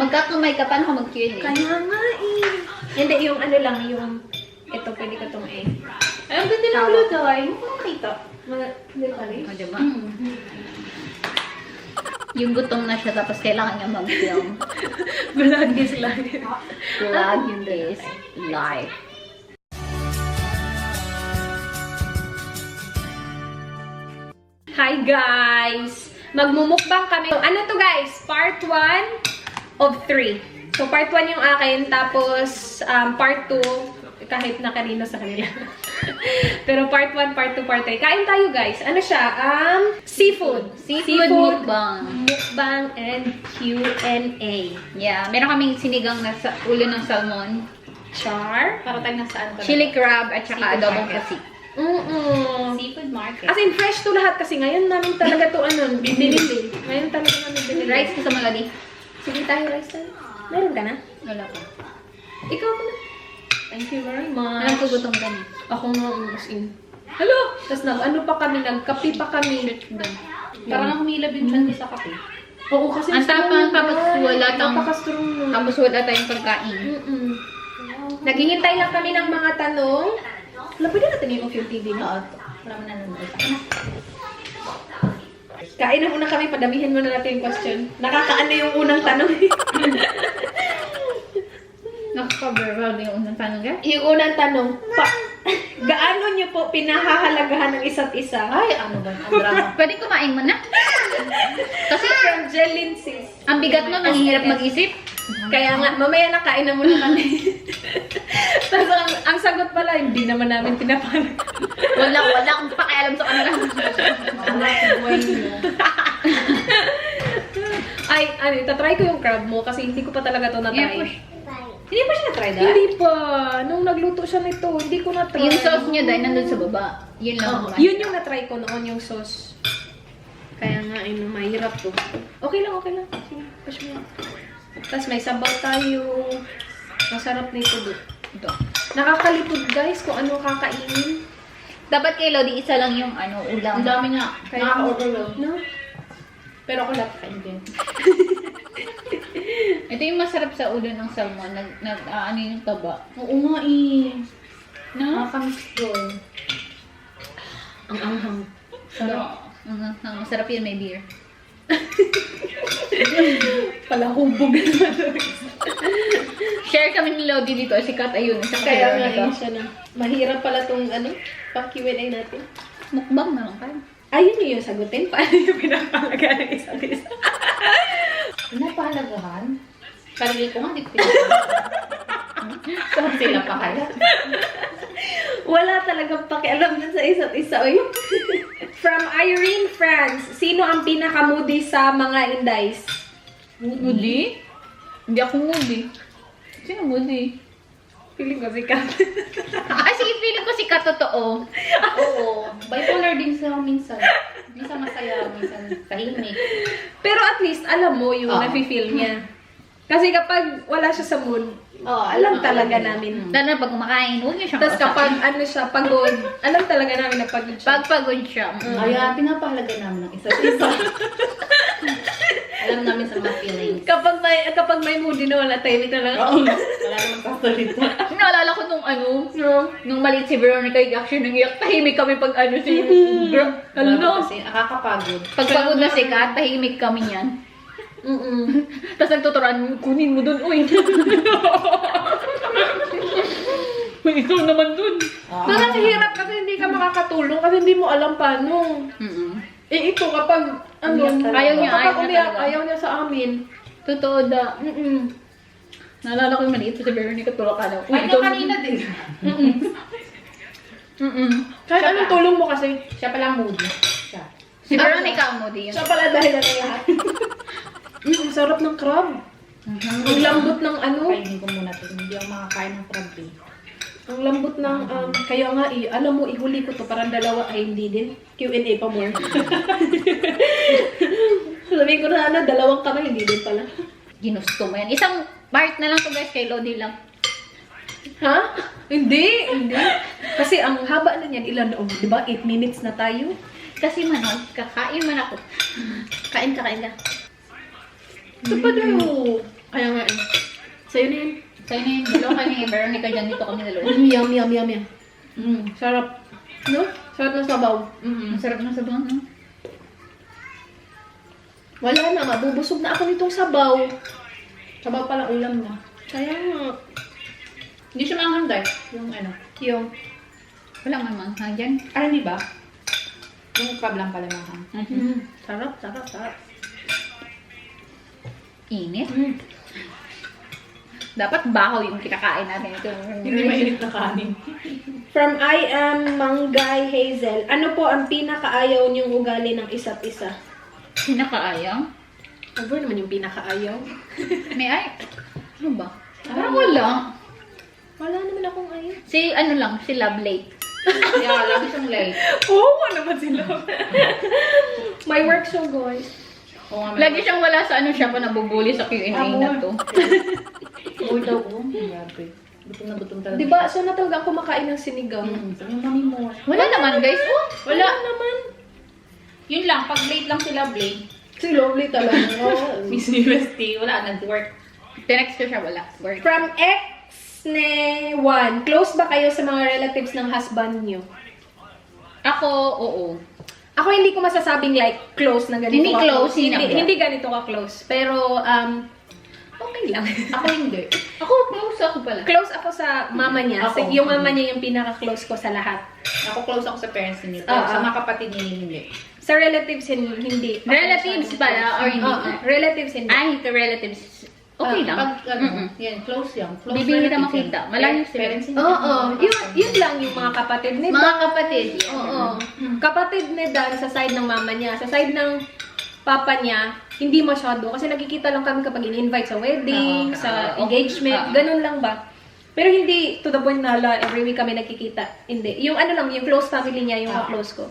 Magkakamay ka, paano ka mag-Q&A? Kaya nga eh. Hindi, yung ano lang, yung... Ito, pwede ko itong eh. Ay, ang ganda ng blue daw ay. Hindi ko makita. Hindi pa rin. O, diba? Yung gutom na siya, tapos kailangan niya mag-film. Vlog is life. Vlog is life. Hi guys! Magmumukbang kami. Ano to guys? Part 1 of 3. So part 1 yung akin, tapos part 2, kahit na kanino sa kanila. Pero part 1, part 2, part 3. Kain tayo guys. Ano siya? Seafood. Seafood mukbang. Mukbang and Q&A. Yeah, meron kaming sinigang na sa ulo ng salmon, Char. Para tayo nasaan ko. chili crab, at saka Seafood adobong market. kasi. Seafood market. As in, fresh to lahat kasi ngayon namin talaga to binili. Ngayon talaga namin binili. Rice ka sa Maladi? Sige tayo, rice tayo. Meron ka na? Wala pa. Ikaw mo na. Thank you very much. Alam ko gutom ka na. Ako nga, as in. Hello! Tapos ano pa kami, nagkape pa kami. Parang humilab yung chan ko sa kape. Oo, kasi Ang tapang, tapos wala tang, napaka-strong nun. tapos wala tayong pagkain. Naghihintay lang kami ng mga tanong. Wala, pwede natin yung yung TV na. Wala mo nanonood. Kain na muna kami, padamihin muna natin yung question. Nakakaano yung unang tanong. Nakaka-verbal na yung unang tanong ka? Yung unang tanong, gaano nyo po pinahahalagahan ng isa't isa? Ay, ano ba? Ang drama. Pwede kumain mo na. Kasi from Jelin sis. Ang bigat mo, nangihirap mag-isip. Kaya nga, mamaya na kain na muna kami. Tapos ang sagot pala, hindi naman namin pinapalag. Wala akong pakialam sa kanila. Ay, ano, itatry ko yung crab mo kasi hindi ko pa talaga to Yeah, na-try. push. Hindi pa siya na-try that? Hindi pa. Nung nagluto siya nito, hindi ko na-try. Yung sauce niya dahil nandun sa baba. Yun lang. Oo, kumain. yun yung na-try ko noon, yung sauce. Kaya nga, ayun, mahirap to. Okay lang, okay lang. Sige, push mo. Tapos may sabaw tayo. Masarap nito do. Ito. Nakakalipod guys kung ano kakainin. Dapat kay Lodi, isa lang yung ulam. Ang dami nga. Kaya- Nakaka-overwhelm. No? Pero ako lahat kain din. Ito yung masarap sa ulo ng salmon. Ano yung taba. Oo nga eh. No? Nakakamiss ko. Ang anghang. Sarap. Masarap yun, may beer. Palahubog. Share kami ni Lodi dito. Si Kat, ayun. Kaya nga yun siya na. Mahirap pala tong pa-Q&A natin. Mukbang na lang kayo. Ayun yung sagutin. Paano yung pinapalaga ng isa't isa? Pinapalagahan? Sarili ko nga, di ko pinapalagahan. So, sila pa kaya? Wala talagang pakialam dun sa isa't isa. Oy. From Irene France, sino ang pinaka-moody sa mga Indays? Moody? Hindi ako moody. Sino moody? Feeling ko si Kat. Ay, sige, feeling ko si Kat totoo. Oo. Bipolar din sila minsan. Minsan masaya, minsan tahimik. Pero at least, alam mo yung Oo. nafe-feel niya. Kasi kapag wala siya sa mood, Oo, alam talaga namin. Lalo na pag kumakain, huwag niyo siyang Tapos kapag ano siya, pagod, alam talaga namin na pagod siya. Pag pagod siya. Kaya pinapahalaga namin ng isa't isa. Alam namin sa mga feelings. Kapag may moody na wala, tahimik na lang. Oo. Wala namang sasalita. Naalala ko nung maliit si Veronica, actually nangiyak, tahimik kami pag si Ano? Kasi nakakapagod. Pag pagod na si Kat, tahimik kami yan. Tapos nagtuturuan, kunin mo dun, uy. Uy, ikaw naman dun. Doon ang hirap kasi hindi ka makakatulong kasi hindi mo alam paano. Eh ito kapag Umiyak talaga. Ayaw niya, kapag ayaw niya umiyak, talaga. ayaw niya sa amin. Totoo da. Naalala ko yung maliit si Veronica, tulak ka daw. Ay, na kanina din. Kahit anong tulong mo kasi, Siya pala moody. Siya. Si Veronica ang moody yun. siya pala dahil ng lahat. Ang sarap ng crab. Ang lambot ng Kainin ko muna ito. Hindi ako makakain ng crab eh. ang lambot ng, kaya nga alam mo, ihuli ko to, parang dalawa, ay hindi din. Q&A pa more. Sabihin ko na, dalawang kamay, hindi din pala. Ginusto mo yan. Isang part na lang to guys, kay Lodi lang. Ha? Hindi. Kasi ang haba na niyan, ilan, di ba? 8 minutes na tayo. Kasi man, kakain man ako. Kain ka. Ito pa daw. Kaya nga Sa'yo na yan. Sa'yo na yun. Dalawa kayo ni Veronica dyan. Dito kami dalawa. Yum. Sarap. No? Sarap ng sabaw. Ang sarap ng sabaw, no? Wala na, mabubusog na ako nitong sabaw. Sabaw pala ulam na. Kaya nga. Hindi siya manghang guys. Yung ano. Yung. Wala nga manghang dyan. Di ba? Yung crab lang pala manghang. Sarap. Init. Dapat bahaw yung kinakain natin. Ito. Hindi mainit na kanin. From I am Manggay Hazel. Ano po ang pinakaayaw niyong ugali ng isa't isa? Pinakaayaw? Ano naman yung pinakaayaw? May ay. Ano ba? Parang wala. Wala naman akong ayaw. Si ano lang, si Lovely. Yeah, lagi siyang late. Oo, naman sila. My work show, guys. Oo nga, Lagi siyang wala sa ano siya pa nabubuli sa Q&A na to. Uy daw ko. Grabe. Gutom na gutom talaga. Diba, so na talaga ako kumakain ng sinigang. Sabi yung mami mo. Wala naman guys. Oh, Wala naman. Yun lang, pag late lang sila, Blake. Si Lovely talaga. Miss UST, wala, nag-work. tinext ko siya, wala. Work. From X1, close ba kayo sa mga relatives ng husband niyo? Ako, oo. Ako hindi ko masasabing like close na ganito Hindi ka close, Hindi ganito ka close. Pero, okay lang. Ako hindi. Ako, close ako pala. Close ako sa mama niya. Ako. Yung mama niya yung pinaka-close ko sa lahat. Ako close ako sa parents niya. Pero sa mga kapatid niya, hindi. Sa relatives, hindi. Relatives pala, or hindi? Relatives, hindi. Ay, ka relatives. Okay lang. Pag, ano, yan, close yan. Close Bibihira relatives makita. yan. Malayo sila. Parents niya. Oo. Yun lang yung mga kapatid ni Mga kapatid. Oo. Kapatid ni Dan sa side ng mama niya. Sa side ng papa niya, hindi masyado. Kasi nakikita lang kami kapag in-invite sa wedding, sa engagement, ganun lang ba. Pero hindi to the point na every week kami nagkikita. Hindi. Yung ano lang, yung close family niya, yung close ko.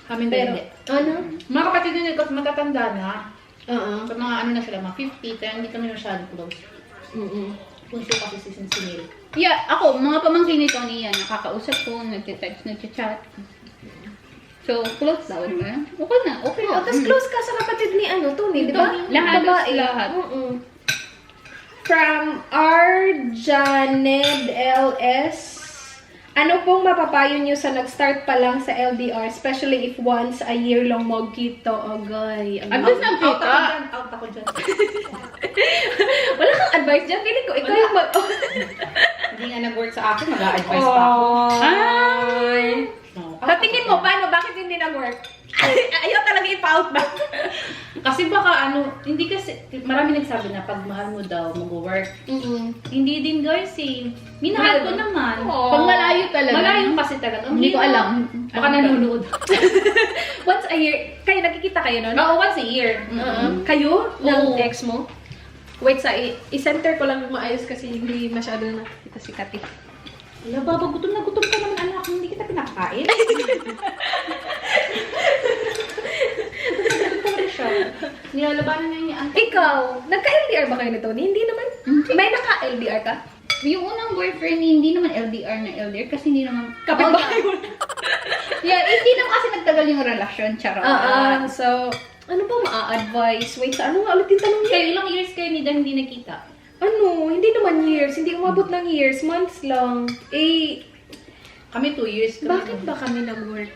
Kami Pero, hindi. ano? Mga kapatid niya, kasi matatanda na. Oo. Sa mga ano na sila, mga 50, kaya hindi kami masyado close. Punso kasi si Sinsinil. Yeah, ako, mga pamangkin ni Tony yan, nakakausap ko, nagtitext, nagchat. So, close daw ba? Okay na, okay Oh, na. tapos close ka sa kapatid ni Tony, di ba? Lahat, Babae. lahat. From Arjaned LS, ano pong mapapayo nyo sa nag-start pa lang sa LDR, especially if once a year long magkita, agay. Advice ng kita. Out ako dyan. Wala kang advice dyan. Feeling ko, ikaw yung Hindi nga nag-work sa akin, mag-a-advise pa ako. Ay. No. Sa tingin mo, paano? Bakit hindi nag-work? Ayaw talaga ipa-out ba? Kasi baka ano, hindi kasi, marami nagsabi na pag mahal mo daw, mag-work. Hindi din guys eh. Minahal ko naman. Pag malayo talaga. Malayo kasi talaga. Hindi ko alam. Baka nanonood. Once a year, kayo, nakikita kayo nun? Oo, once a year. Kayo? Ng Oo. ex mo? Wait, i-center ko lang maayos kasi hindi masyado nakikita si Kati. Wala, baba, gutom na gutom ka naman anak. Hindi kita pinakain. Nilalabanan niya yung auntie. Ikaw, nagka-LDR ba kayo ni Tony? Hindi naman. May naka-LDR ka? Yung unang boyfriend niya, hindi naman LDR na LDR kasi hindi naman... Kapitbahay mo. Yeah, hindi naman kasi nagtagal yung relasyon, charot. So, ano ba maa-advise? Wait, sa ano nga ulit yung tanong niya? Kayo, ilang years kayo ni Dan hindi nakita? Ano? Hindi naman years. Hindi umabot ng years. Months lang. Kami 2 years. Bakit ba kami nag-work?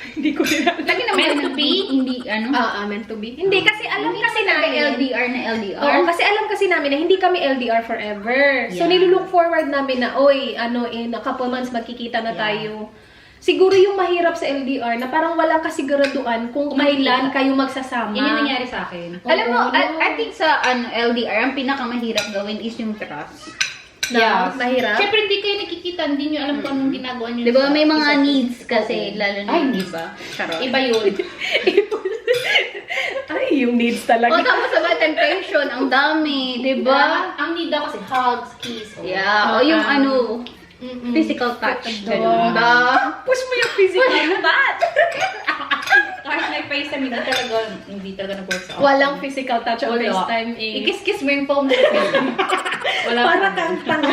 Hindi ko rin alam. Lagi naman Meant to be? Hindi, ano? Meant to be. Hindi, kasi alam Hindi kasi kasi namin. LDR na LDR. Oo, kasi alam kasi namin na hindi kami LDR forever. So, Yeah. nilulook forward namin na, in a couple months magkikita na tayo. Siguro yung mahirap sa LDR na parang walang kasiguraduan kung kailan kayo magsasama. Yun yung nangyari sa akin. Alam mo, Oo, I think sa LDR, ang pinakamahirap gawin is yung trust. na mahirap. Siyempre, hindi kayo nakikita. Hindi nyo alam kung anong ginagawa nyo. Di ba sa may mga isa't needs isa. kasi, lalo na Ay, yung needs. iba. Charot. Iba yun. Ay, yung needs talaga. O tapos sa temptation, ang dami, di ba? Ang need daw kasi hugs, kiss. Yeah, o yung ano, physical touch. Ganun ba? Push mo yung physical touch. Kahit may FaceTime, hindi talaga nag-work sa akin. Walang physical touch on Wala. FaceTime. Ikis-kiss mo yung phone mo. Wala Para pa. kang tanga.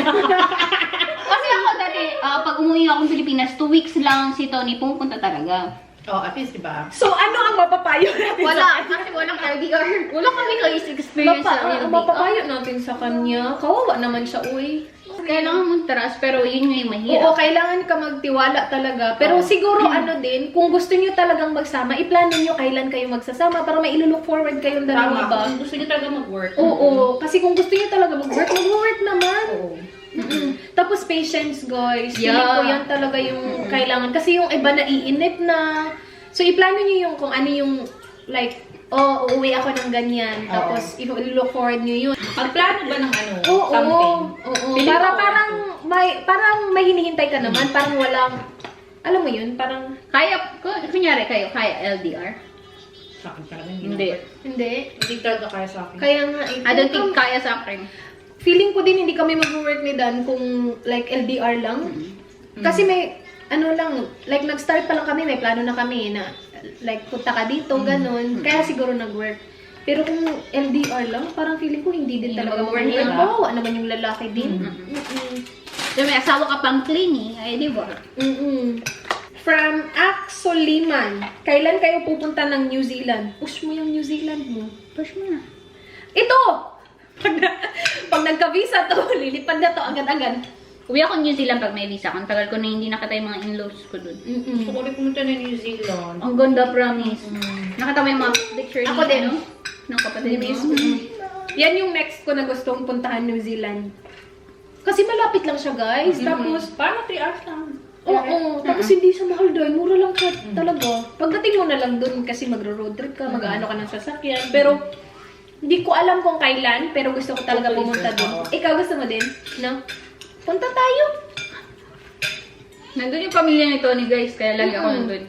Kasi ako dati, pag umuwi ako ng Pilipinas, 2 weeks lang si Tony pumunta talaga. Oh, at least, diba? So, ano ang mapapayo natin Wala, kasi walang LDR. Wala kami case experience sa LDR. Mapapayo natin sa kanya. Kawawa naman siya, uy. Kailangan mong trust, pero yun nga yung mahirap. Oo, kailangan ka magtiwala talaga. Pero siguro ano din, kung gusto niyo talagang magsama, iplano niyo kailan kayo magsasama para may ilo-look forward kayong dalawa Tama. ba? Kung gusto niyo talaga mag-work. Oo, kasi kung gusto niyo talaga mag-work, mag-work naman. Oo. Tapos patience, guys. Yeah. Feeling ko yan talaga yung kailangan. Kasi yung iba naiinip na. So, iplano niyo yung kung ano yung like, uuwi ako ng ganyan. Tapos, i-look forward niyo yun. Magplano ba ng ano? Oo, something? oo. Feeling Para ko, parang may hinihintay ka naman, parang walang, alam mo yun, parang, Kaya, kunyari kayo, kaya LDR? Sa akin talaga Hindi. hindi. Hindi talaga kaya sa akin. Kaya nga, I don't think kaya sa akin. feeling ko din hindi kami mag-work ni Dan kung like LDR lang. Kasi may, ano lang, like nag-start pa lang kami, may plano na kami na like punta ka dito, ganun. Kaya siguro nag-work. Pero kung LDR lang, parang feeling ko hindi din Hindi talaga mag-work, mag-work. diba? Kawawa naman yung lalaki din. So, may asawa ka pang clingy, ay di ba? From Axoliman, kailan kayo pupunta ng New Zealand? Push mo yung New Zealand mo. Push mo na. Ito! Pag nagka-visa to, lilipad na to agad-agad. Uwi ako New Zealand pag may visa. Kung tagal ko na hindi nakita yung mga in-laws ko dun. Gusto ko rin pumunta ng New Zealand. Ang ganda, promise. Nakita mo yung mga picture Ako ni, din. ano? Ng kapatid mo. Yan yung next ko na gustong puntahan, New Zealand. Kasi malapit lang siya, guys. Tapos, Parang 3 hours lang. oo. Tapos hindi siya mahal doon. Mura lang siya talaga. Pagdating mo na lang doon kasi magro-road trip ka, mag-ano ka ng sasakyan. Pero, hindi ko alam kung kailan, pero gusto ko talaga pumunta doon. Ikaw gusto mo din? No? Punta tayo. Nandun yung pamilya ni Tony, guys. Kaya lagi ako nandun.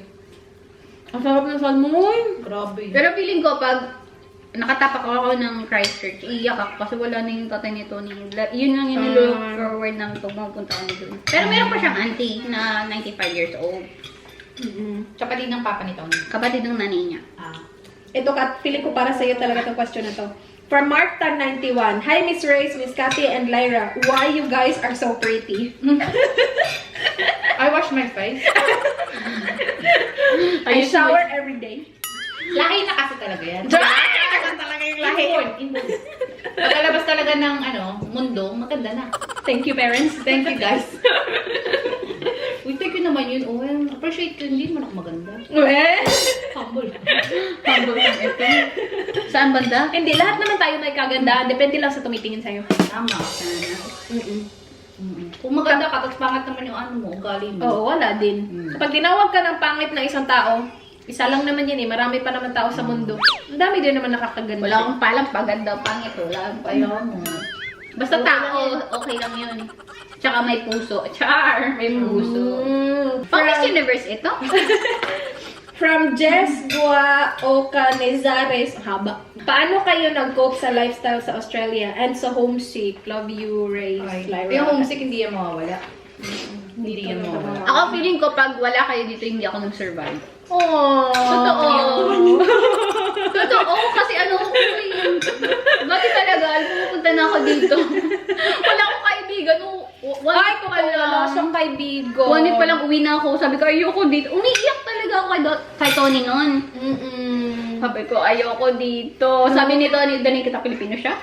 Ang sarap ng salmon. Grabe. Pero feeling ko, pag nakatapak ako ng Christchurch, iiyak ako kasi wala na yung tatay ni Tony. Yun lang yung look forward namin pag mapunta kami doon. Pero meron pa siyang auntie na 95 years old. Kapatid ng papa ni Tony. Kapatid ng nanay niya. Ito, feeling ko para sa'yo talaga itong question na to. From Mark91, Hi, Miss Reyes, Miss Cathy, and Lyra. Why you guys are so pretty? I wash my face. I shower every day. Lahi na kasi talaga yan. Talaga yung Inborn. Pagkalabas talaga ng mundo, maganda na. Thank you, parents. Thank you, guys. Uy, thank you naman yun. Oh, appreciate ko, hindi naman ako maganda. Humble. Humble lang ito. Saan banda? Hindi, lahat naman tayo may kagandahan. Depende lang sa tumitingin sa'yo. Tama. Kung maganda ka, tapos pangat naman yung mo, ugali mo. Oo, wala din. Kapag tinawag ka ng pangit ng isang tao, isa lang naman yan eh. Marami pa naman tao sa mundo. Ang dami din naman nakakaganda. Wala akong palang paganda pangit. Wala akong palang. Basta tao, okay lang yun. Tsaka may puso. Char! May puso. Pang Miss Universe ito? From Jess Guaoca Nezares, haba. Paano kayo nag-cope sa lifestyle sa Australia and sa homesick? Love you, Ray. Yung homesick, hindi yan mawawala. Hindi yan mawawala. Ako feeling ko pag wala kayo dito, hindi ako nag-survive. Aww. Totoo. Totoo. Kasi bakit talaga? Pupunta na ako dito. Wala akong kaibigan. Ay, kung wala siyang kaibigan. One week pa lang uwi na ako. Sabi ko, ayoko dito. Umiiyak talaga ako kay Tony noon. Sabi ko, ayoko dito. Sabi ni Tony, dali kita Pilipino siya.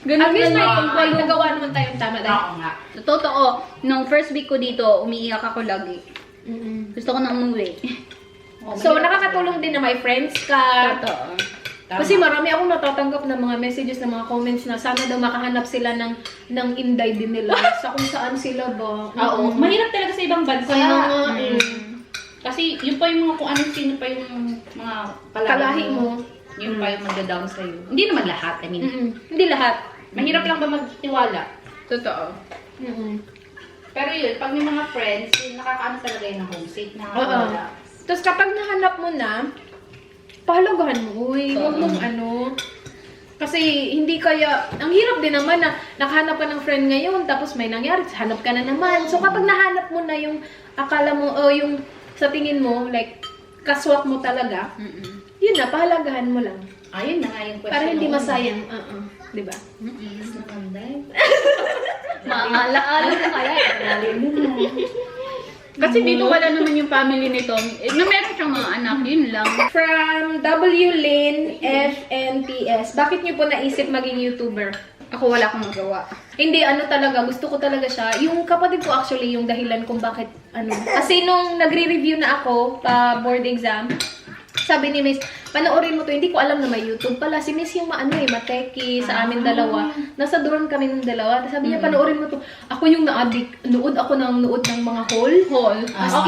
Ganun At least lang. may nagawa naman tayong tama dahil. Oo nga. Totoo. Nung first week ko dito, umiiyak ako lagi. Gusto ko na umuwi. So, nakakatulong din na may friends ka. Totoo. Kasi marami akong natatanggap ng mga messages, ng mga comments na sana daw makahanap sila ng inday din nila sa kung saan sila ba. Oo. Mahirap talaga sa ibang bansa. Kaya nga Kasi yun pa yung mga kung anong sino pa yung mga kalahi mo. Yun pa yung magda-down sa'yo. Hindi naman lahat. I mean, Hindi lahat. mahirap lang ba magtiwala? Totoo. Pero yun, pag may mga friends, yun, nakakaano talaga yun ng homesick. Nakakawala. Tapos kapag nahanap mo na, pahalagahan mo. Uy, huwag mong kasi hindi kaya, ang hirap din naman na nakahanap ka ng friend ngayon, tapos may nangyari, hanap ka na naman. So kapag nahanap mo na yung akala mo, o yung sa tingin mo, like, kaswak mo talaga, yun na, pahalagahan mo lang. Ayun na nga yung question. Para hindi masayang. Diba? Maalaala ko kaya. Kasi dito wala naman yung family nito. Na meron siyang mga anak, yun lang. From W. Lynn FNTS. Bakit niyo po naisip maging YouTuber? Ako wala akong magawa. Hindi, ano talaga, gusto ko talaga siya. Yung kapatid ko actually, yung dahilan kung bakit, ano. Kasi nung nagre-review na ako, pa board exam, sabi ni Miss, panoorin mo to, hindi ko alam na may YouTube pala. Si Miss yung mateki sa amin dalawa. Nasa dorm kami ng dalawa. Tapos sabi niya, panoorin mo to. Ako yung na-addict. Nood ako ng mga haul. As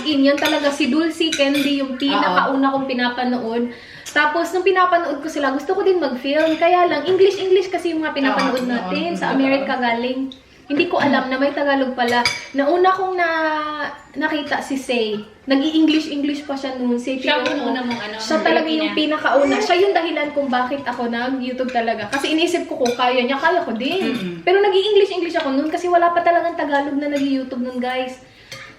in, yan talaga. Si Dulcie Candy yung pinakauna kong pinapanood. Tapos, nung pinapanood ko sila, gusto ko din mag-film. Kaya lang, English kasi yung mga pinapanood natin. Sa America galing. Hindi ko alam na may Tagalog pala. Nauna kong nakita si Say. Nag-i-English pa siya noon. Siya yung una mong ano. Siya talaga yung pinakauna. Siya yung dahilan kung bakit ako nag-YouTube talaga. Kasi inisip ko kung kaya niya, kaya ko din. Pero nag-i-English ako noon kasi wala pa talagang Tagalog na nag-YouTube noon, guys.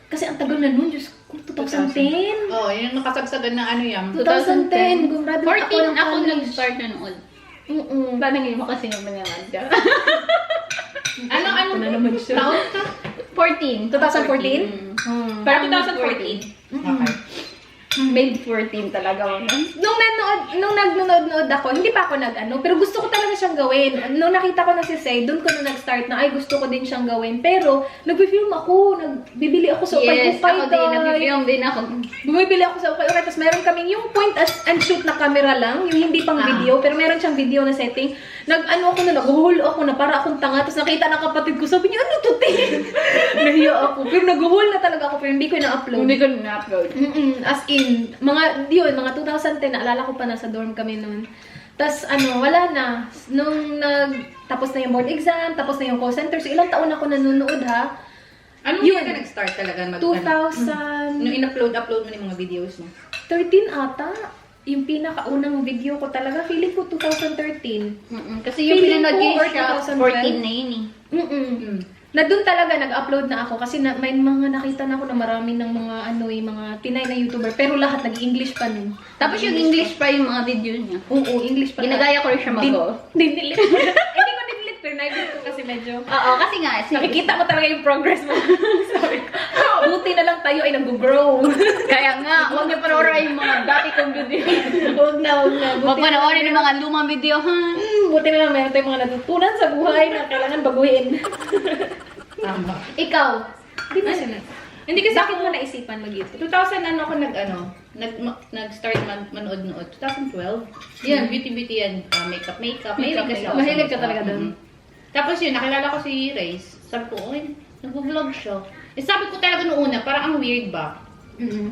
Kasi ang tagal na noon, Diyos ko, 2010. Oo, yung nakasagsagan ng ano yan. 2010. Gumraduate 14 ako college. nag-start na noon. Paano Ngayon mo kasi naman naman ka. Ano na naman siya? taon ka? 14. 2014? Parang 2014. Okay. Made 14 talaga ako. Nung nag-nood ako, hindi pa ako pero gusto ko talaga siyang gawin. Nung nakita ko na si Say, doon ko na nag-start na, ay gusto ko din siyang gawin. Pero, nag-film ako, bibili ako sa Yes, ukay-ukay. ako din. Nag-film din ako. Bumibili ako sa ukay-ukay, tapos meron kaming yung point and shoot na camera lang, yung hindi pang video, pero meron siyang video na setting. Nag-haul ako na para akong tanga, tapos nakita ng kapatid ko, sabi niya, ano to, te? Nahiya ako. Pero nag-haul na talaga ako, pero hindi ko na-upload. Hindi ko na-upload. As in, mga 2010, naalala ko pa, nasa dorm kami noon. Tapos, wala na. Nung tapos na yung board exam, tapos na yung call center, so ilang taon ako nanonood, ha? Anong year ka nag-start talaga 2013 Nung in-upload mo na yung mga videos mo? ata. Yung pinakaunang video ko talaga, feeling ko 2013. Kasi yung Feeling pinanood ko, ko or siya, 14 na yun eh. Na doon talaga nag-upload na ako kasi may mga nakita na ako na marami ng mga mga Pinay na YouTuber, pero lahat nag-English pa nun. Tapos yung English pa yung mga video niya. Oo, English pa. Ginagaya ko rin siya mag-go. Dinilit. Hindi ko dinilit, pero na-edit ko kasi medyo. Oo, kasi nga, Nakikita mo talaga yung progress mo. Sorry. Buti na lang tayo ay nag-grow. Kaya nga, huwag niyo panoorin yung mga dati kong video. Huwag na. Huwag panoorin yung mga lumang video, ha? Buti na lang meron tayong mga natutunan sa buhay na kailangan baguhin. Tama. Ikaw, di ba siya Hindi kasi bakit mo naisipan mag-YouTube? 2000 ako nag-start manood-nood. 2012. Yan, beauty yan. Makeup. Mahilig kasi ako. Mahilig ka talaga doon. Tapos yun, nakilala ko si Reyes. Sabi ko, nag-vlog siya. Sabi ko talaga noong una, parang ang weird ba?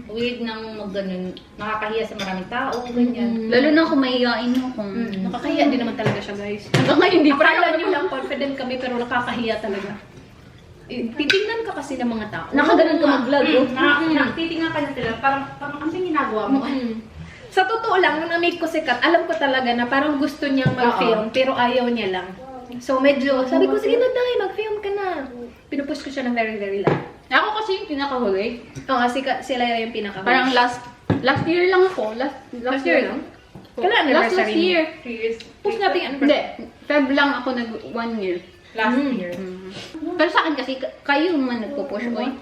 Weird nang mag-ganun. Nakakahiya sa maraming tao, ganyan. Lalo na kung mahihain mo kung... Nakakahiya din naman talaga siya, guys. Hanggang ngayon, hindi pa Akala nyo lang confident kami, pero nakakahiya talaga. Titignan ka kasi ng mga tao. Nakaganon ka mag-vlog, oh. Titingnan ka na sila, parang ano yung ginagawa mo? Sa totoo lang, nung na-make ko sikat, alam ko talaga na parang gusto niyang mag-film, pero ayaw niya lang. So medyo, sabi ko, sige na tayo, mag-film ka na. Pinupush ko siya ng very, very loud. Ako kasi yung pinakahuli. Oo, sila yung pinaka. Parang last year lang ako. Last year lang. Kailan Last anniversary year. 3 years. Push natin yung Hindi. anniversary. Feb lang ako nag 1 year. Last year. Pero sa akin kasi, kayo man nagpo-push ko eh.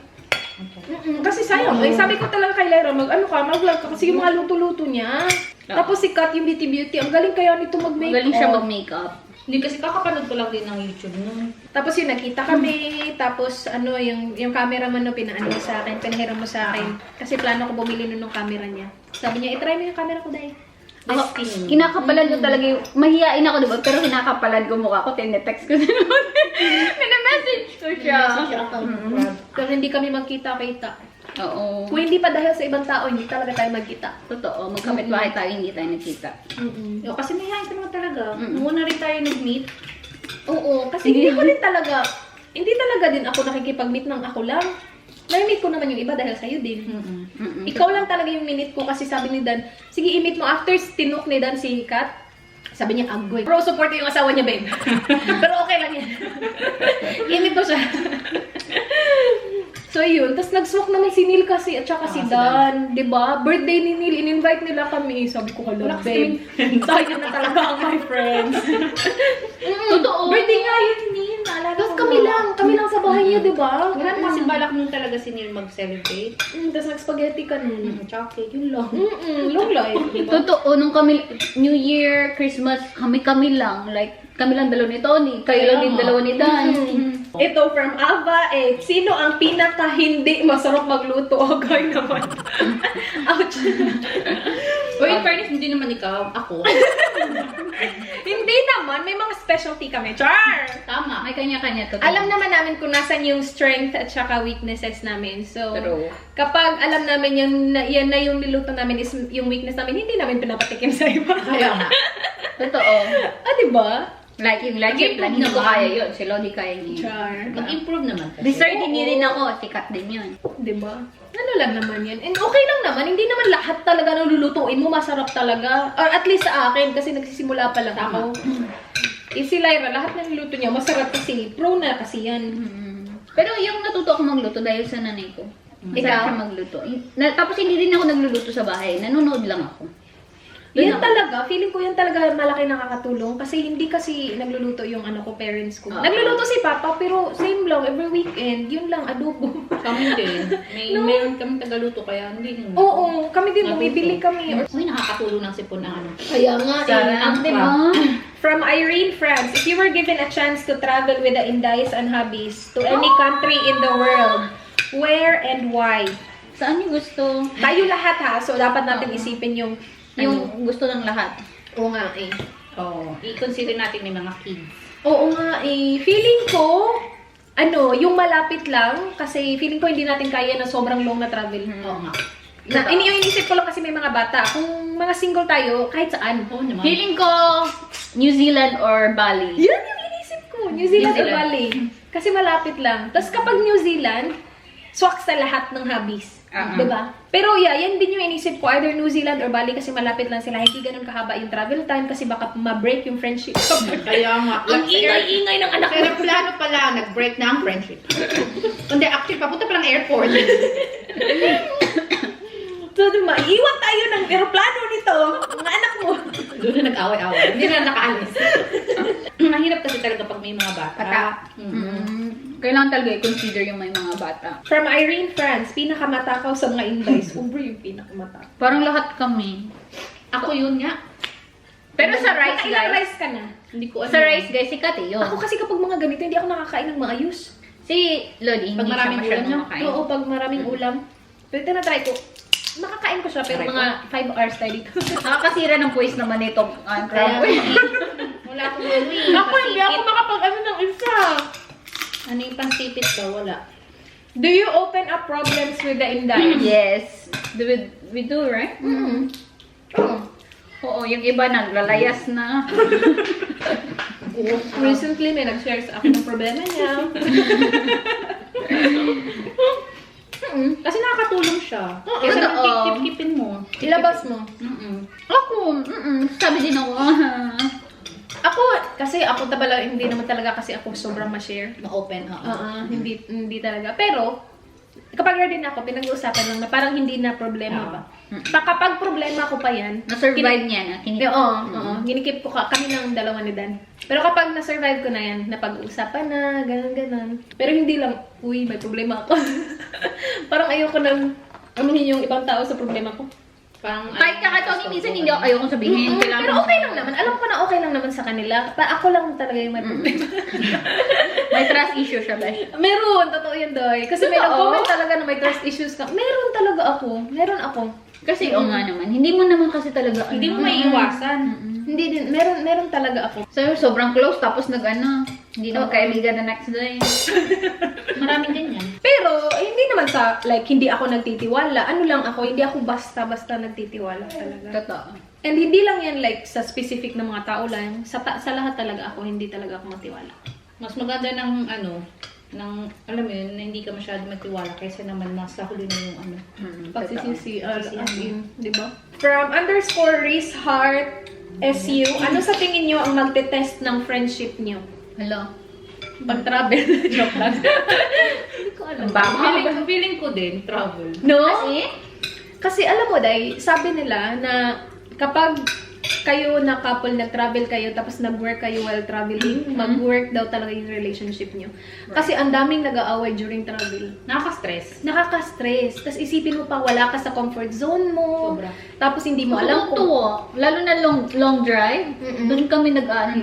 Kasi sayang. Sabi ko talaga kay Lyra, mag-vlog ka kasi yung mga luto-luto niya. Tapos si Kat, yung beauty, ang galing kaya nito mag-makeup. Magaling siya mag-makeup. Hindi kasi kakapanood ko lang din ng YouTube nun. Tapos yun, nakita kami, tapos yung cameraman no, pinaano sa akin, pinahiram mo sa akin. Kasi plano ko bumili nun ng camera niya. Sabi niya, itry mo yung camera ko dahil. Ako, kinakapalan ko talaga yung, mahihain ako diba? Pero kinakapalan ko mukha ko, tinetext ko din naman. Minamessage ko siya. Pero hindi kami magkita-kita. Oo. Kung hindi pa dahil sa ibang tao, hindi talaga tayo magkita. Totoo, magkapit-bahay tayo, hindi tayo nagkita. Kasi mahihain ka naman talaga. Nung una rin tayo nag-meet. Oo, kasi hindi talaga din ako nakikipag-meet ng ako lang. Na-meet ko naman yung iba dahil sa'yo din. Ikaw lang talaga yung minute ko kasi sabi ni Dan, sige i-meet mo after tinok ni Dan si Kat. Sabi niya, agoy. Bro, support yung asawa niya, babe. Pero okay lang yan. I-meet mo siya. So yun, tapos nag-swak naman si Neil kasi at saka si Dan, 'di ba? Birthday ni Neil, in-invite nila kami. Sabi ko, "Hala, babe. Tayo na talaga ang my friends." Totoo. Birthday nga yun ni Neil, naalala ko. Tapos kami lang sa bahay Saya, di ba? Wala naman kasi balak nun talaga si Neil mag-celebrate. Tapos nag-spaghetti ka nun. Chocolate, yun lang. Long life, di ba? Totoo, nung kami, New Year, Christmas, kami lang. Like, kami lang dalawa ni Tony, kayo lang din dalawa ni Dan. Ito from Ava, sino ang pinaka hindi masarap magluto? Okay naman. Ouch. O in fairness, hindi naman ikaw, ako. Hindi naman, may mga specialty kami. Char! Tama. May kanya-kanya to. Alam naman namin kung nasan yung strength at saka weaknesses namin. So, True. kapag alam namin yan na yung niluto namin is yung weakness namin, hindi namin pinapatikim sa iba. Kaya nga. Totoo. Diba? Like yung legit lang, hindi ko kaya yun. Si Lodi kaya niya. Char. Mag-improve naman kasi. Dessert din rin ako, sikat din yun. Diba? Ano lang naman yan. And okay lang naman, hindi naman lahat talaga nang lulutuin mo masarap talaga. Or at least sa akin, kasi nagsisimula pa lang ako. Si Lyra, lahat ng niluto niya masarap kasi. Pro na kasi yan. Pero yung natuto ako magluto dahil sa nanay ko. Ikaw? Ikaw siya magluto. Tapos hindi rin ako nagluluto sa bahay. Nanonood lang ako. Yan talaga, feeling ko yan talaga malaki nakakatulong kasi hindi kasi nagluluto yung parents ko. Nagluluto si Papa pero same lang, every weekend, yun lang, adobo. Kami din. Meron kami tagaluto kaya hindi naman. Oo, kami din, bumibili kami. Uy, nakakatulong ng sipon ng ano. Kaya nga Sarap, diba? From Irene France, if you were given a chance to travel with the Indays and hubbies to any country in the world, where and why? Saan yung gusto? Tayo lahat ha, so dapat natin isipin yung Yung gusto ng lahat. Oo nga Oo. I-consider natin may mga kids. Oo nga feeling ko, yung malapit lang, kasi feeling ko hindi natin kaya na sobrang long na travel. Oo nga. Yung inisip ko lang kasi may mga bata. Kung mga single tayo, kahit saan. Oo naman. Feeling ko, New Zealand or Bali. Yan yung inisip ko. New Zealand New or Zealand. Bali. Kasi malapit lang. Tapos kapag New Zealand, swak sa lahat ng hobbies. Diba? Pero yan din yung inisip ko. Either New Zealand or Bali kasi malapit lang sila. Hindi ganun kahaba yung travel time kasi baka ma-break yung friendship. Kaya nga. Ang ingay-ingay ng anak Pero ko. plano pala, nag-break na ang friendship. Hindi, actually, papunta pa lang airport. So, diba, iwan tayo ng aeroplano nito. Mga anak mo. Doon na nag-away-away. Hindi na nakaalis. Mahirap kasi talaga pag may mga bata. Bata. Kailangan talaga i-consider yung may mga bata. From Irene France, pinakamatakaw sa mga Indies. Ubre yung pinakamatakaw. Parang lahat kami. Ako yun nga. Pero sa rice, Nakailang guys. rice ka na? Hindi ko ano. Sa rice, guys, sikat yun. Ako kasi kapag mga ganito, hindi ako nakakain ng maayos. Si Lodi, Pag hindi siya maraming masyadong ulam, makain. Oo, pag maraming ulam. Pero tinatry ko. Nakakain ko siya, pero Try ko. mga 5 hours tayo dito. Nakakasira ng puwis naman itong Kaya, crab. wala akong ano eh. Ako, hindi ako makapag-ano ng isa. Ano yung pansipit daw? Wala. Do you open up problems with the Indies? Yes. We do, right? Oo. Oo, yung iba naglalayas na. Recently, may nag-share sa akin ng problema niya. Kasi nakakatulong siya. Oo, Kasi totoo. keep-keepin mo. Ilabas mo. Ako, sabi din ako. Ako, kasi ako hindi naman talaga kasi ako sobrang ma-share. Ma-open. Hindi talaga. Pero, kapag ready na ako, pinag-uusapan lang na parang hindi na problema pa. Kapag problema ko pa yan, Na-survive niya na. Oo, ginikip ko kami ng dalawa ni Dan. Pero kapag na-survive ko na yan, napag-uusapan na, ganun. Pero hindi lang, uy, may problema ako. Parang ayoko nang amuhin yung ibang tao sa problema ko. Parang, Kahit kakatawin, minsan hindi ako ayokong sabihin. Kailangan Pero okay lang naman. Alam ko na okay lang naman sa kanila. Ako lang talaga yung may problema. May trust issue siya, Besh. Meron, totoo yan, Doy. Kasi may Totoo? nag-comment talaga na may trust issues ka. Meron talaga ako. Meron ako. Kasi oo nga naman. Hindi mo naman kasi talaga hindi mo may iwasan. Hindi din. Meron talaga ako. So, sobrang close, tapos hindi naman kaibigan the next day. Maraming ganyan. Pero, hindi naman sa, hindi ako nagtitiwala. Ano lang ako, hindi ako basta-basta nagtitiwala talaga. Totoo. And hindi lang yan, sa specific na mga tao lang. Sa lahat talaga ako, hindi talaga ako matiwala. Mas maganda ng alam mo yun, na hindi ka masyado matiwala kaysa naman nasa huli na yung Pagsisisi, as in, di ba? From _RaceHeart SU, ano sa tingin nyo ang magte-test ng friendship nyo? Hello. Pag-travel. Joke lang. Hindi ko alam. Feeling ko din, travel. No? Kasi, Kasi alam mo, Day, sabi nila na kapag kayo na couple, nag-travel kayo, tapos nag-work kayo while traveling, mag-work daw talaga yung relationship nyo. Kasi ang daming nag-aaway during travel. Nakaka-stress. Nakaka-stress. Tapos isipin mo pa, wala ka sa comfort zone mo. Sobra. Tapos hindi mo alam kung... Lalo na long drive, Mm-mm. doon kami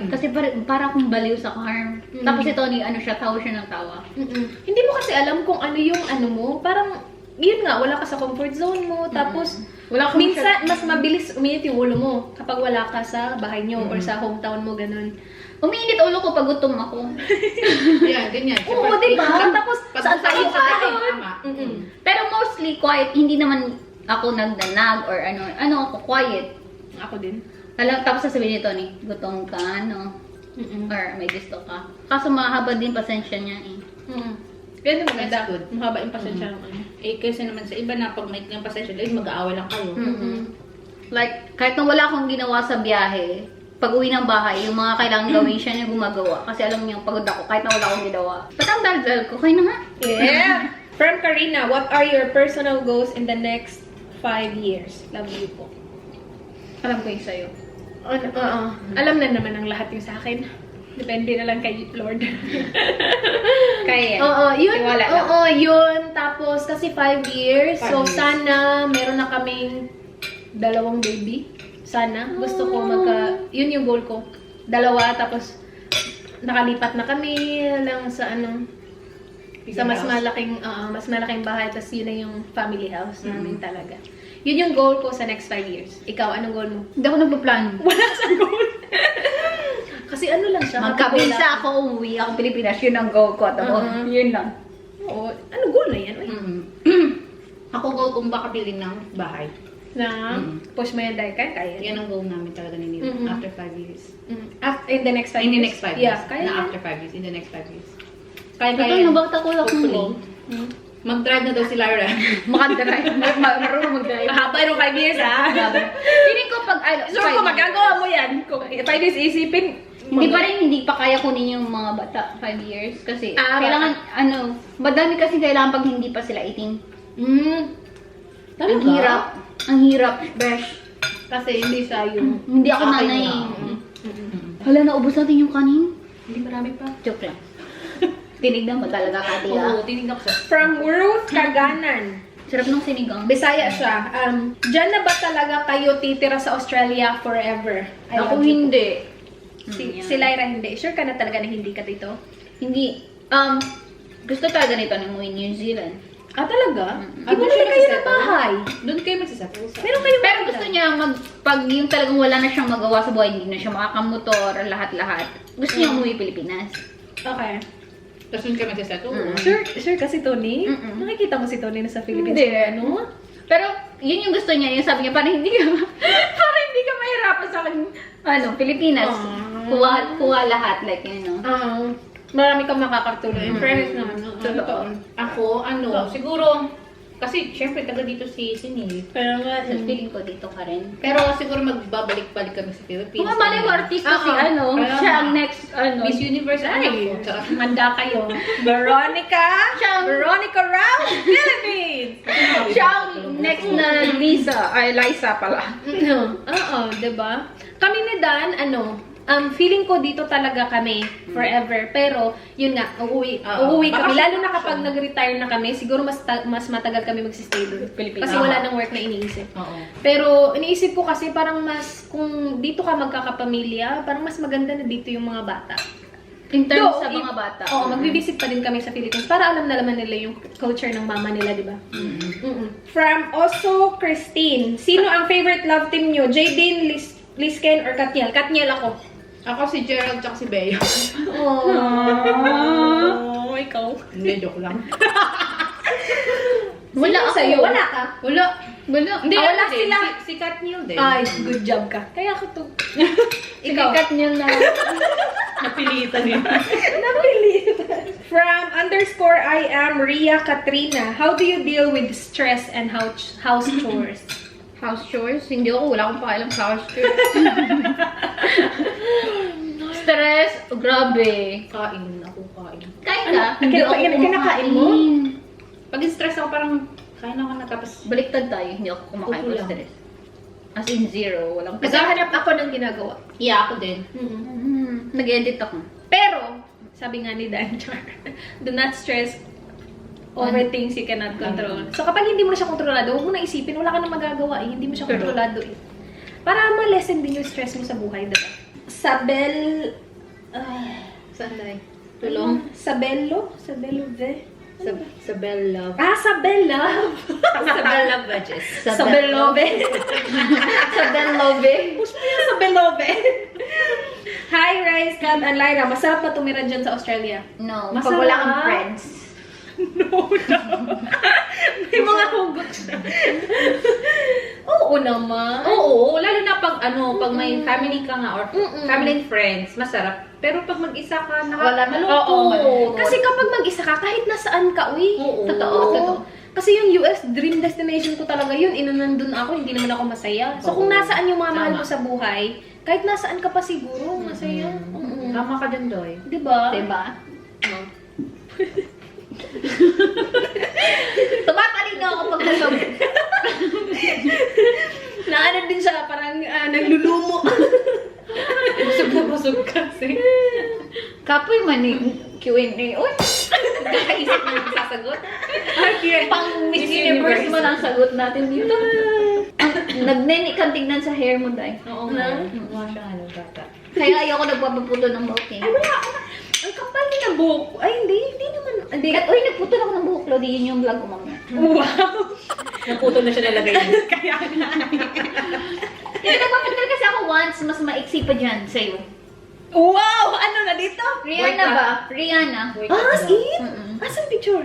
kasi para akong baliw sa car. Tapos ito tawa siya ng tawa. Hindi mo kasi alam kung ano yung ano mo. Parang, yun nga, wala ka sa comfort zone mo. Tapos, Wala kang minsan, mas mabilis uminit yung ulo mo kapag wala ka sa bahay nyo or sa hometown mo, ganun. Umiinit ulo ko pag gutom ako. Yan, ganyan. Oo, Kapag- diba? Tapos, saan tayo sa bahay, ahon? tama. Pero mostly quiet, hindi naman ako nagdanag or ano ako quiet. Ako din. Tapos sasabihin ni Tony, gutom ka, or may gusto ka. Kaso mahaba din pasensya niya eh. Ganun maganda. That's good. Mahaba yung pasensya ng ano. Eh, kasi naman sa iba na pag may ng pasensya, mag-aaway lang kayo. Like, kahit na wala akong ginawa sa biyahe, pag uwi ng bahay, yung mga kailangan gawin siya niya gumagawa. Kasi alam niya, pagod ako, kahit na wala akong ginawa. Ba't ang daldal ko? Kaya na nga. Yeah! From Karina, what are your personal goals in the next 5 years? Love you po. Alam ko yung sa'yo. Alam na naman ang lahat yung sa akin. Depende na lang kay Lord. Kaya yan. Yun. Tiwala lang. Yun. Tapos, kasi 5 years. 5 So, years. sana meron na kaming 2 baby. Sana. Gusto ko yun yung goal ko. 2, tapos nakalipat na kami lang sa sa mas malaking bahay. Tapos yun na yung family house namin talaga. Yun yung goal ko sa next 5 years. Ikaw, anong goal mo? Hindi ako nagpaplano. Wala sa goal. Kasi ano lang siya. Magkabisa ako, umuwi ako Pilipinas. Yun ang goal ko. Yun lang. Oo. Ano goal na yan? Uy? Ako goal kung baka bilhin ng bahay. Na push mo yan dahil kaya. Yan ang goal namin talaga ni Nilo after 5 years. In the next 5 In the years? next 5 years. Yeah, kaya. Na after 5 years. In the next 5 years. Kaya. Ito, nabata ko lang Hopefully. Mag-drive na daw si Lara. Makadrive. Marunong mag-drive. Mahaba yung 5 years, ha? Feeling ko pag, Sure ko, magagawa mo yan. Kung 5 years isipin, hindi pa kaya kunin yung mga bata 5 years. Kasi, kailangan, madami kasi kailangan pag hindi pa sila 18. Ang hirap. Ang hirap, besh. Kasi hindi sayo. Hindi ako nanay. Hala, naubos natin yung kanin. Hindi marami pa. Joke lang. Tinignan mo talaga, Kati, Oo, tinignan ko siya. From Ruth Kaganan. Sarap ng sinigang. Bisaya siya. Diyan na ba talaga kayo titira sa Australia forever? Ako hindi. Si Lyra hindi. Sure ka na talaga na hindi ka dito? Hindi. Gusto talaga nito ng umuwi New Zealand. Talaga? Ah, Di ba doon siya kayo na magsisettle? bahay? Doon kayo magsisettle. Pero gusto niya pag yung talagang wala na siyang magawa sa buhay, hindi na siya makakamotor, lahat-lahat. Gusto niya umuwi Pilipinas. Okay. Tapos doon kayo magsisettle. Sure kasi Tony? Nakikita mo si Tony na sa Philippines? Hindi. Ano? Pero yun yung gusto niya, yung sabi niya, parang hindi ka mahirapan sa Pilipinas. Kuha lahat, like, Marami kang makakatulong. In fairness naman. Totoo. Ako, siguro, kasi syempre taga dito si Neil. Pero nga, So, feeling ko dito ka rin. Pero siguro magbabalik-balik kami sa Philippines. Kung malay mo, artista si Kaya siya nga. ang next, Miss Universe, Ay, ako. Tsaka- manda kayo. Veronica Rao, Philippines! siya ang next na Liza pala. Oo, diba? Kami ni Dan, feeling ko dito talaga kami forever. Pero, yun nga, uuwi kami. Lalo na kapag nag-retire na kami, siguro mas matagal kami magsistay doon. Pilipinas. Kasi wala nang work na iniisip. Oo. Pero, iniisip ko kasi parang kung dito ka magkakapamilya, parang mas maganda na dito yung mga bata. In terms Though, sa mga bata. Oo, magbibisit pa din kami sa Philippines para alam na naman nila yung culture ng mama nila, di ba? From Oso Christine, sino ang favorite love team nyo? Jaydeen, Lisken, or Katniel? Katniel ako. Ako si Gerald tsaka si Bea. Oh, ikaw. Hindi, joke lang. Wala ako. Sa'yo? Wala ka? Wala. Hindi, Wala wala sila. Si Katniel din. Ay, good job ka. Kaya ako to. Ikaw. Sikat niyo na. Napilitan niya. From _I am Ria Katrina. How do you deal with stress and house chores? House chores? Hindi ako. Wala akong pakialam sa house chores. Stress? Grabe. Kain. Ako kain. Kain ka? Kinakain mo? Pag stress ako, parang kain ako na tapos Baliktad tayo. Hindi ako kumakain Upo ko lang. stress. As in zero. Walang Naghahanap ako ng ginagawa. Yeah, ako din. Nag-edit ako. Pero, sabi nga ni Dan, do not stress over things you cannot control. So, kapag hindi mo na siya kontrolado, huwag mo na isipin, wala ka na magagawa eh. Hindi mo siya kontrolado eh. Para ma-lessen din yung stress mo sa buhay, diba? Sabel... Saan tayo? Tulong? Sabello? Sabello ve? Sabel Love. Ah, Sabella! Sabel Love Badges. Sabellove. Sabellove. Push mo yung Sabellove. Hi, Rice, Kat, and Lyra. Masarap ba tumira dyan sa Australia? No, Masarap. pag wala kang friends. No. May mga hugot siya. Oo naman. Oo, lalo na pag pag may family ka nga or family and friends, masarap. Pero pag mag-isa ka, Wala na. malungkot. Oo. Kasi kapag mag-isa ka, kahit nasaan ka, uy. Oo. Totoo. Kasi yung US, dream destination ko talaga yun. Nandun ako, hindi naman ako masaya. So kung Oo. nasaan yung mga mahal Tama. mo sa buhay, kahit nasaan ka pa siguro, masaya. Tama ka din, Doy. Diba? Diba? Tumatalino ako pag busog. Na ano din siya, parang naglulumo. Busog kasi. Kapoy man eh. Q&A. Uy! Kakaisip mo yung sasagot. Pang Miss Universe mo lang sagot natin dito. Nagneni kang tignan sa hair mo, Day. Oo nga. Mukha siyang bata. Kaya ayoko nagpapaputo ng buhok eh. Ay, wala ako. Ang kapal din ang buhok. Ay, hindi naman. Hindi. Uy, nagputol ako ng buhok, Lodi. Yun yung vlog ko mamaya. Wow. Naputol na siya nalagay mo. Kaya nga. Hindi, nagpaputol kasi ako once. Mas maiksi pa dyan sa'yo. Wow! Ano na dito? Rihanna Wait, ba? Rihanna. As in? Mm-mm. Asan picture?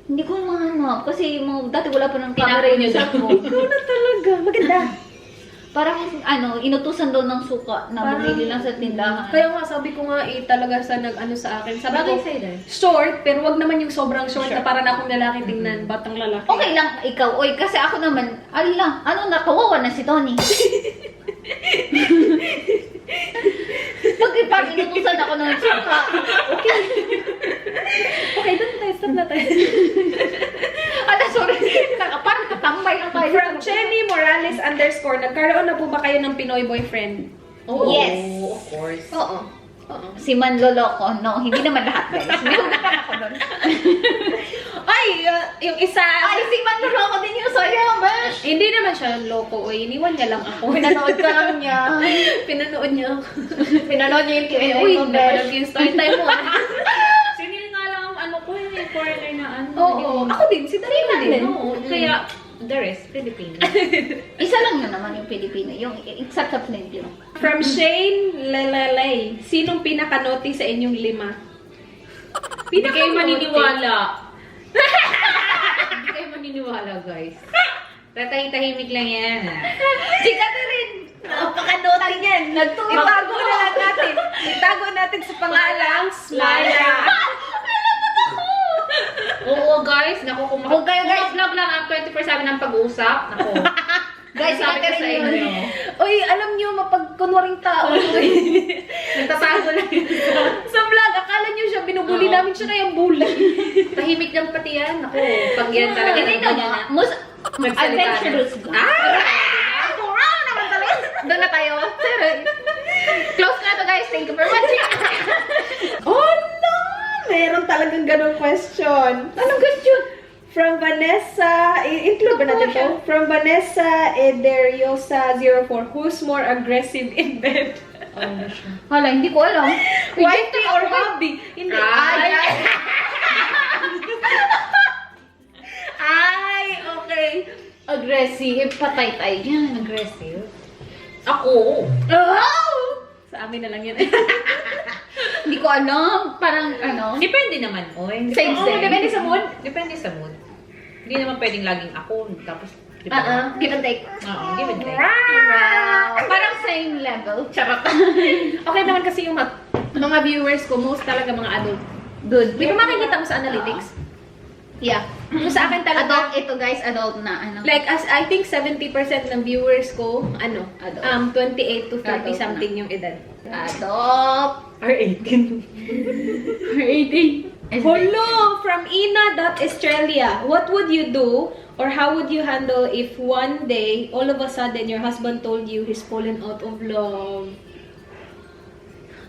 Hindi ko mahanap. Kasi dati wala pa ng Tinapo camera niyo yung daw. cellphone. Ikaw na talaga. Maganda. Parang, inutusan daw ng suka na Parang- bumili lang sa tindahan. Kaya nga, sabi ko nga talaga sa sa akin. Sabi ko, Bagay sa'yo, Doy. short, pero wag naman yung sobrang short na para na akong lalaki tingnan. Batang lalaki. Okay lang ikaw, oy, kasi ako naman, kawawa na si Tony. Pag inutusan ako ng suka, okay. Okay, doon tayo. Stop na tayo. Sorry. Parang katambay lang tayo. From Jenny Morales _ nagkaroon na po ba kayo ng Pinoy boyfriend? Oo. Yes. Of course. Oo. Si Manloloko, no, hindi naman lahat, guys. May hugatan ako doon. Ay, yung isa... Ay, si Manloloko din yung sa'yo, Bash. Hindi naman siya loko. Iniwan niya lang ako. Pinanood ka lang niya. Pinanood niya ako. Pinanood niya yung Q&A Uy, mo, napanood Bash. yung story time mo. Sinil nga lang ang yung foreigner na Oo. Ako din. Si Darina din. Oo. Kaya, the rest, Filipino. Isa lang yun naman yung Pilipino. Yung except sa Filipino. From Shane Lelalay. Sinong pinaka-naughty sa inyong 5? Hindi kayo maniniwala. Hindi kayo maniniwala, guys. Tatahimik lang yan. Si Catherine! Napaka-naughty niyan. Itago na lang natin. Itago natin sa pangalang Slyra. Oo, guys. Naku, kung Kung kayo, guys, vlog lang ang 24/7 ng pag-uusap. Naku. Guys, si Sabi ko sa Catherine inyo. yun. Uy, alam niyo, mapagkunwaring tao. Nagtatago lang yun. Sa vlog, akala niyo siya, binubuli Oo. namin siya na yung bully. Tahimik lang pati yan. Naku, pag yan talaga. Hindi ganyan naman. na. Most Magsalita adventurous na. vlog. Wow naman talaga. Doon na tayo. Close na to, guys. Thank you for watching. Oh no! Meron talagang ganong question. Anong question? From Vanessa, include ba natin to? From Vanessa Ederiosa 04, who's more aggressive in bed? Hala, hindi ko alam. Wifey or hobby? Hindi. Ay, okay. Aggressive. Patay tayo dyan. Aggressive? Ako. Oh! Sa amin na lang yan. Hindi ko alam. Parang Depende naman, oy. Same, Oo, same. depende sa mood. Depende sa mood. Hindi naman pwedeng laging ako, tapos, di Give and take. Oo, give and take. Wow. Parang same level. Charot. Okay naman kasi yung mga viewers ko, most talaga mga adult. Good. Di ba makikita mo sa analytics? Yeah. Yung sa akin Adult talaga, ito, guys. Adult na. like, as I think 70% ng viewers ko, Adult. 28 to 30 Adult something yung edad. Adult. Or 18. 18. Hello! From Ina.Australia. What would you do Or how would you handle if one day, all of a sudden, your husband told you he's fallen out of love?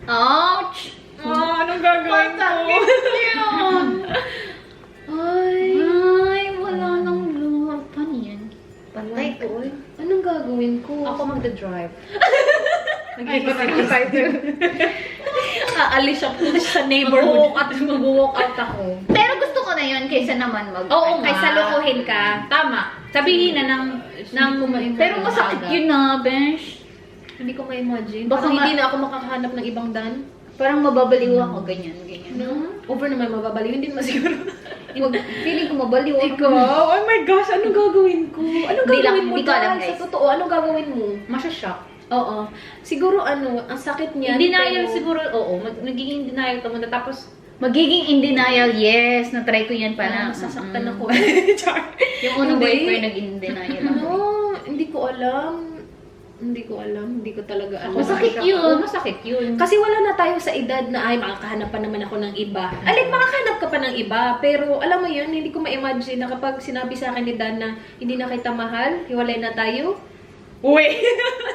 Ouch! Anong gagawin ko? yun! Ay, wala nang love. Paano yan? Patay ko. Anong gagawin ko? Ako magda-drive. Aalis siya sa neighborhood. Mag-walk out ako. Pero gusto ko na yun kaysa naman Oo nga. Kaysa lokohin ka. Tama. Sabihin na ng Pero masakit yun na, Bench. Hindi ko ma-imagine. Baka Baka hindi na ako makakahanap ng ibang Dan. Parang mababaliw ako, ganyan. No? Over naman mababaliw. Hindi naman siguro. Feeling ko mabaliw ako. Ikaw? Oh my gosh, anong gagawin ko? Anong Hindi gagawin lang- mo hindi ko alam, Dan? guys. Sa totoo, anong gagawin mo? Masya-shock. Oo. Siguro ang sakit niya. Denial siguro, oo. Nagiging denial ka muna. Tapos, Magiging in denial, yes. Na-try ko yan Parang pala. masasaktan ako. Char. Yung unang Hindi. boyfriend, nag-in denial ako. No, hindi ko alam. Hindi ko talaga alam. Masakit yun. Masakit yun. Kasi wala na tayo sa edad na, ay, makakahanap pa naman ako ng iba. Alin, makakahanap ka pa ng iba. Pero, alam mo yun, hindi ko ma-imagine na kapag sinabi sa akin ni Dan na hindi na kita mahal, hiwalay na tayo. Uy!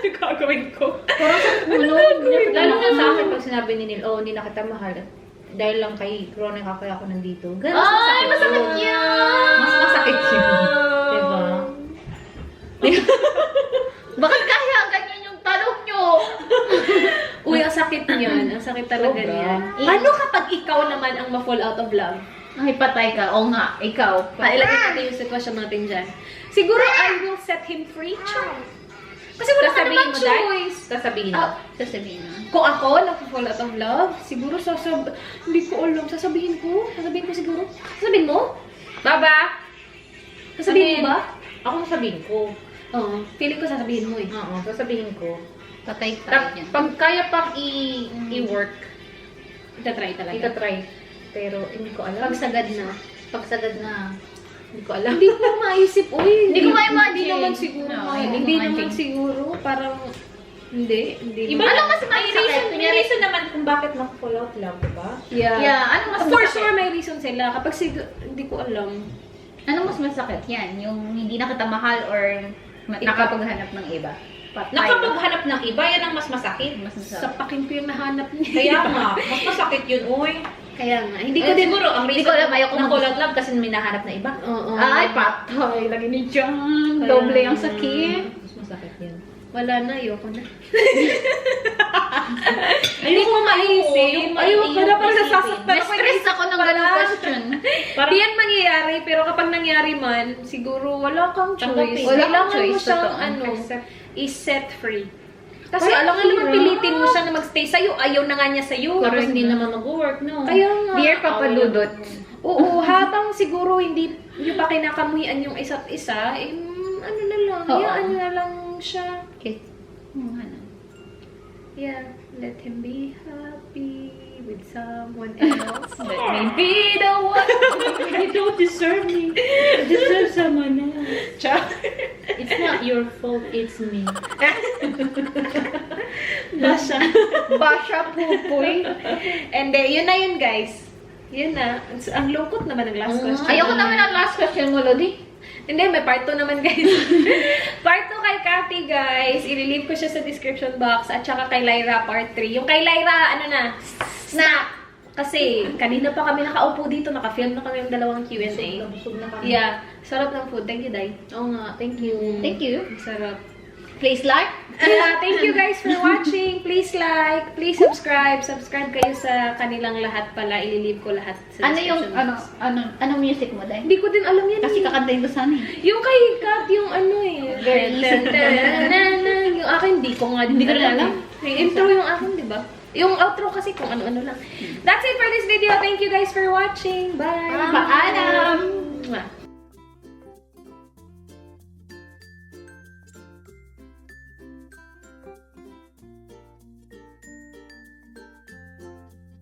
Ano gagawin ko? Lalo na sa akin pag sinabi ni Neil, hindi na kita mahal. Dahil lang kay Corona kaya ako nandito. Ganun, Ay, masakit yan! Mas masakit yun. Diba? Bakit kaya ganyan yung tanong nyo? Uy, ang sakit niyan. Ang sakit talaga Sobra. niyan. Paano kapag ikaw naman ang ma-fall out of love? Ay, patay ka. Oo nga, ikaw. Ilagay natin yung sitwasyon natin dyan. Siguro, I will set him free. Kasi wala ka Sasabihin namang mo, Dad? choice. Sasabihin mo. Ah, Sasabihin mo. Kung ako, nag-fall out of love, siguro hindi ko alam. Sasabihin ko siguro. Sasabihin mo? Baba! Sasabihin mo ba? Ako sasabihin ko. Oo. Feeling ko sasabihin mo eh. Oo, sasabihin ko. Patay tayo dyan. Pag kaya pang i-work, Itatry talaga. itatry. Pero hindi ko alam. Pagsagad na. Pagsagad na, hindi ko alam. Hindi ko maisip, uy. Hindi ko ma-imagine. Hindi naman siguro. No, Hindi naman imagine. siguro. Parang, hindi. Iba naman. Ano mas may masakit? reason, may Kunyari- reason naman kung bakit mag-fall out love, diba? Yeah. Yeah, ano mas For masakit? sure, may reason sila. Kapag hindi ko alam. Ano mas masakit yan? Yung hindi na kita mahal or nakapaghanap ng iba? Patay. Nakapaghanap ng iba, yan ang mas masakit. Mas masakit. Sapakin ko yung nahanap niya. Kaya nga, mas masakit yun, uy. Kaya nga. Hindi Hindi ko ko din. siguro, ang hindi reason ko alam, ayoko na fall out love kasi may nahanap na iba. Oo. Ay, patay. Lagi ni John. Kaya Doble ang nga. sakit. Mas masakit yan. Wala na, ayoko na. Hindi ko maisip. Ayoko na, parang nasasaktan ako. Na-stress ako ng ganong question. Hindi yan mangyayari, pero kapag nangyari man, siguro wala kang Tanggapin. choice. Wala kang Kailangan mo choice, siyang, totoo. is-set free. Kasi Parang alam nga naman, hirap. pilitin mo siya na magstay sa'yo. Ayaw na nga niya sa'yo. Tapos hindi naman mag-work, no? Kaya nga. Dear Papa Ludot. Oo, habang siguro hindi nyo pa kinakamuhian yung isa't isa, ano na lang, Oo. hayaan nyo na lang siya. Okay. Ano? Yeah, let him be happy with someone else. Let me be the one. You don't deserve me. You deserve someone else. Cha. It's not your fault, it's me. Basha. Basha pupoy. And then, yun na yun, guys. Yun na. Ang lungkot naman ng last question. Ayoko naman ang last question mo, Lodi. Hindi, may part 2 naman, guys. Part 2 kay Cathy, guys. I-leave ko siya sa description box. At saka kay Lyra, part 3. Yung kay Lyra, ano na? Snap! Kasi, kanina pa kami nakaupo dito. Naka-film na kami yung dalawang Q&A. Busog na kami. Yeah. Sarap ng food. Thank you, Day. Oo nga, thank you. Thank you. Sarap. Please like. Thank you guys for watching. Please like, please subscribe. Subscribe kayo sa kanilang lahat pala. I-leave ko lahat sa Ano yung, description box. anong music mo, Day? Hindi ko din alam yan. Kasi eh. kakantayin ko sana eh. Yung kay Kat, yung ano eh. Very easy. Yung akin, hindi ko nga Hindi ko alam. alam. Yung intro yung akin, di ba? Yung outro kasi kung ano-ano lang. That's it for this video. Thank you guys for watching. Bye! Paalam!